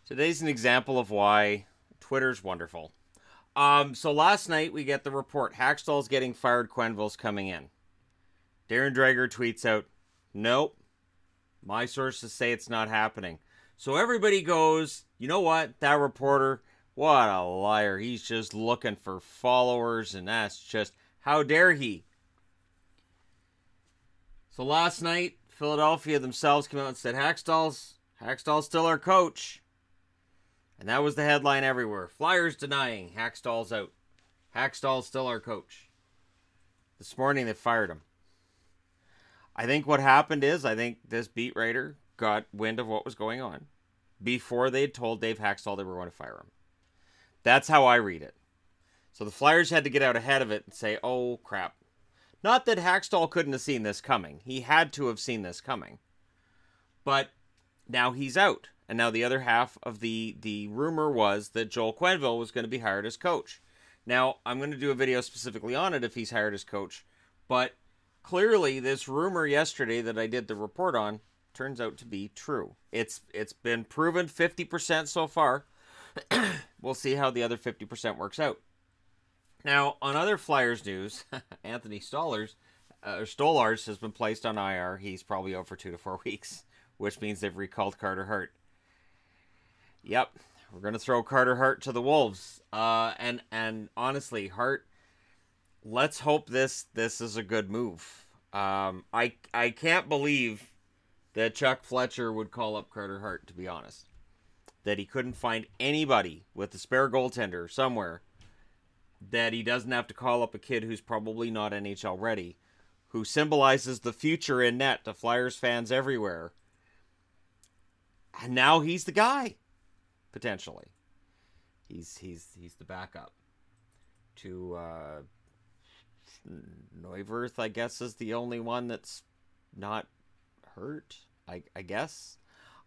Today's an example of why Twitter's wonderful. So last night we get the report. Hakstol's getting fired, Quenneville's coming in. Darren Dreger tweets out, nope, my sources say it's not happening. So everybody goes, you know what, that reporter, what a liar. He's just looking for followers, and that's just, how dare he? So last night, Philadelphia themselves came out and said, Hakstol's still our coach. And that was the headline everywhere. Flyers denying Hakstol's out. Hakstol's still our coach. This morning they fired him. I think what happened is, I think this beat writer got wind of what was going on before they had told Dave Hakstol they were going to fire him. That's how I read it. So the Flyers had to get out ahead of it and say, oh crap. Not that Hakstol couldn't have seen this coming. He had to have seen this coming. But now he's out. And now the other half of the rumor was that Joel Quenneville was going to be hired as coach. Now, I'm going to do a video specifically on it if he's hired as coach. But clearly, this rumor yesterday that I did the report on turns out to be true. It's been proven 50% so far. We'll see how the other 50% works out. Now, on other Flyers news, Anthony Stolarz has been placed on IR. He's probably out for 2 to 4 weeks, which means they've recalled Carter Hart. Yep, we're going to throw Carter Hart to the Wolves. And honestly, Hart, let's hope this is a good move. I can't believe that Chuck Fletcher would call up Carter Hart, to be honest. That he couldn't find anybody with a spare goaltender somewhere, that he doesn't have to call up a kid who's probably not NHL ready, who symbolizes the future in net to Flyers fans everywhere. And now he's the guy. Potentially. He's the backup to Neuwirth, I guess, is the only one that's not hurt, I guess.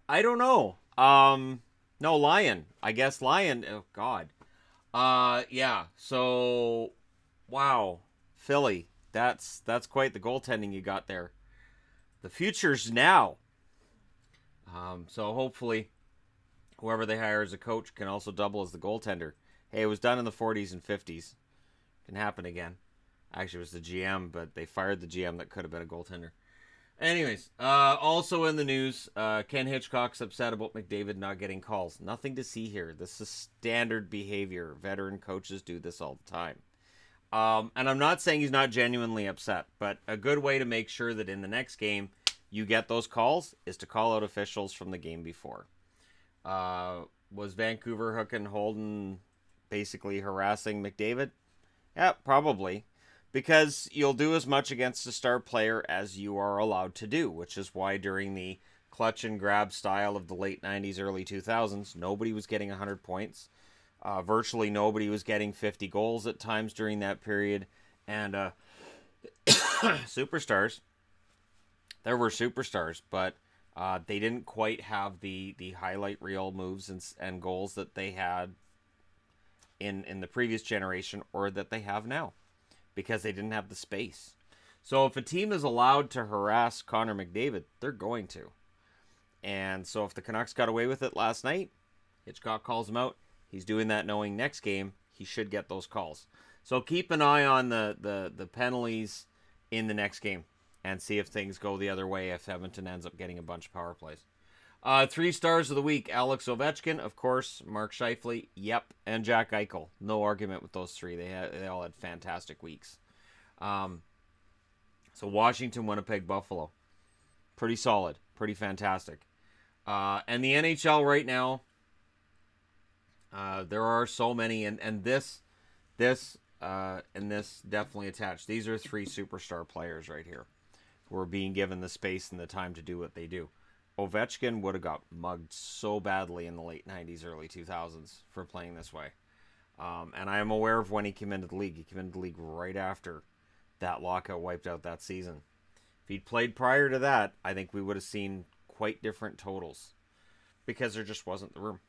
I don't know. No, Lyon. I guess Lyon. Oh, God. Yeah. So, wow. Philly. That's quite the goaltending you got there. The future's now. So hopefully whoever they hire as a coach can also double as the goaltender. Hey, it was done in the 40s and 50s. Can happen again. Actually, it was the GM, but they fired the GM that could have been a goaltender. Anyways, also in the news, Ken Hitchcock's upset about McDavid not getting calls. Nothing to see here. This is standard behavior. Veteran coaches do this all the time. And I'm not saying he's not genuinely upset, but a good way to make sure that in the next game you get those calls is to call out officials from the game before. Was Vancouver hooking Holden basically harassing McDavid? Yeah, probably. Because you'll do as much against a star player as you are allowed to do, which is why during the clutch and grab style of the late 90s, early 2000s, nobody was getting 100 points. Virtually nobody was getting 50 goals at times during that period. And superstars, there were superstars, but they didn't quite have the highlight reel moves and goals that they had in the previous generation or that they have now, because they didn't have the space. So if a team is allowed to harass Connor McDavid, they're going to. And so if the Canucks got away with it last night, Hitchcock calls him out. He's doing that knowing next game he should get those calls. So keep an eye on the penalties in the next game and see if things go the other way if Edmonton ends up getting a bunch of power plays. 3 stars of the week: Alex Ovechkin, of course, Mark Scheifele, yep, and Jack Eichel. No argument with those three. They all had fantastic weeks. So Washington, Winnipeg, Buffalo, pretty solid, pretty fantastic. And the NHL right now, there are so many, and this definitely attached. These are 3 superstar players right here who are being given the space and the time to do what they do. Ovechkin would have got mugged so badly in the late 90s, early 2000s for playing this way. And I am aware of when he came into the league. He came into the league right after that lockout wiped out that season. If he'd played prior to that, I think we would have seen quite different totals, because there just wasn't the room.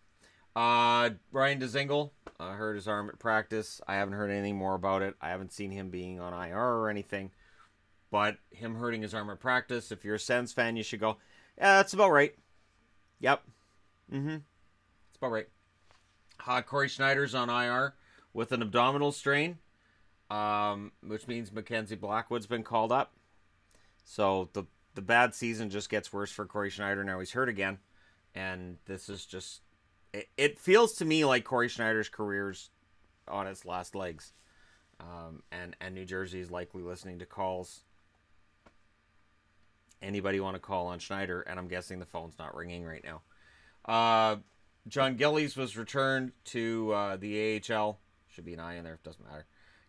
Ryan Dzingel hurt his arm at practice. I haven't heard anything more about it. I haven't seen him being on IR or anything. But him hurting his arm at practice, if you're a Sens fan, you should go, yeah, that's about right. Yep. It's about right. Corey Schneider's on IR with an abdominal strain, which means Mackenzie Blackwood's been called up. So the bad season just gets worse for Corey Schneider. Now he's hurt again. And this is just... It feels to me like Corey Schneider's career's on its last legs. And New Jersey is likely listening to calls. Anybody want to call on Schneider? And I'm guessing the phone's not ringing right now. John Gillies was returned to the AHL. Should be an I in there. It doesn't matter.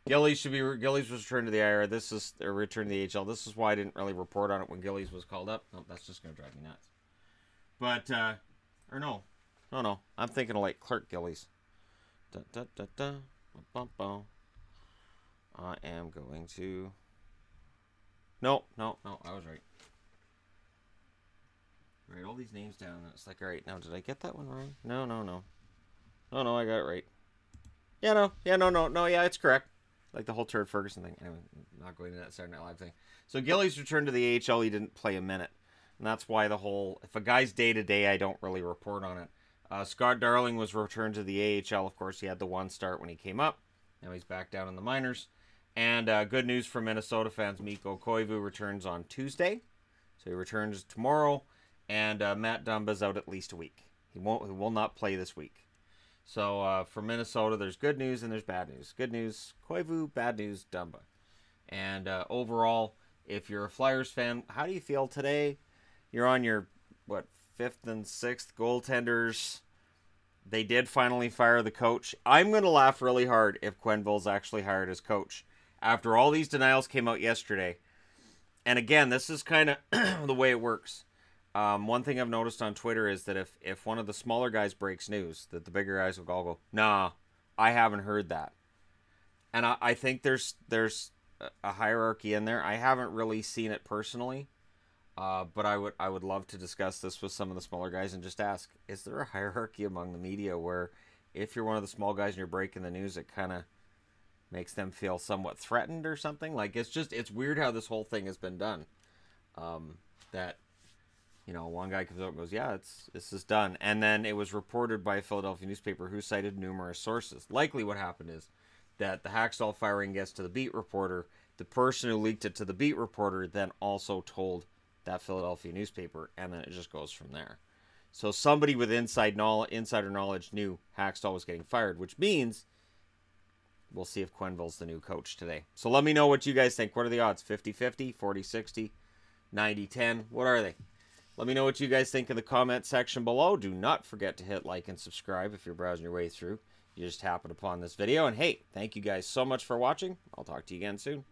Gillies was returned to the IR. This is a return to the AHL. This is why I didn't really report on it when Gillies was called up. No, that's just going to drive me nuts. But, or no. No. I'm thinking of like Clark Gillies. I am going to... No, I was right. Write all these names down. It's like, all right, now did I get that one wrong? No, I got it right. Yeah, it's correct. Like the whole Turd Ferguson thing. Anyway, not going to that Saturday Night Live thing. So Gillies returned to the AHL. He didn't play a minute. And that's why the whole... If a guy's day-to-day, I don't really report on it. Scott Darling was returned to the AHL. Of course, he had the one start when he came up. Now he's back down in the minors. And good news for Minnesota fans. Mikko Koivu returns on Tuesday. So he returns tomorrow. And Matt Dumba's out at least a week. He will not play this week. So for Minnesota, there's good news and there's bad news. Good news, Koivu. Bad news, Dumba. And overall, if you're a Flyers fan, how do you feel today? You're on your, fifth and sixth goaltenders. They did finally fire the coach. I'm going to laugh really hard if Quenneville's actually hired as coach. After all these denials came out yesterday. And again, this is kind of the way it works. One thing I've noticed on Twitter is that if one of the smaller guys breaks news, that the bigger guys will all go, nah, I haven't heard that. And I think there's a hierarchy in there. I haven't really seen it personally, but I would love to discuss this with some of the smaller guys and just ask, is there a hierarchy among the media where if you're one of the small guys and you're breaking the news, it kind of makes them feel somewhat threatened or something? Like, it's weird how this whole thing has been done. That... one guy comes out and goes, yeah, this is done. And then it was reported by a Philadelphia newspaper who cited numerous sources. Likely what happened is that the Hakstol firing gets to the beat reporter. The person who leaked it to the beat reporter then also told that Philadelphia newspaper, and then it just goes from there. So somebody with insider knowledge knew Hakstol was getting fired, which means we'll see if Quenneville's the new coach today. So let me know what you guys think. What are the odds? 50-50, 40-60, 90-10? What are they? Let me know what you guys think in the comment section below. Do not forget to hit like and subscribe if you're browsing your way through. You just happened upon this video. And hey, thank you guys so much for watching. I'll talk to you again soon.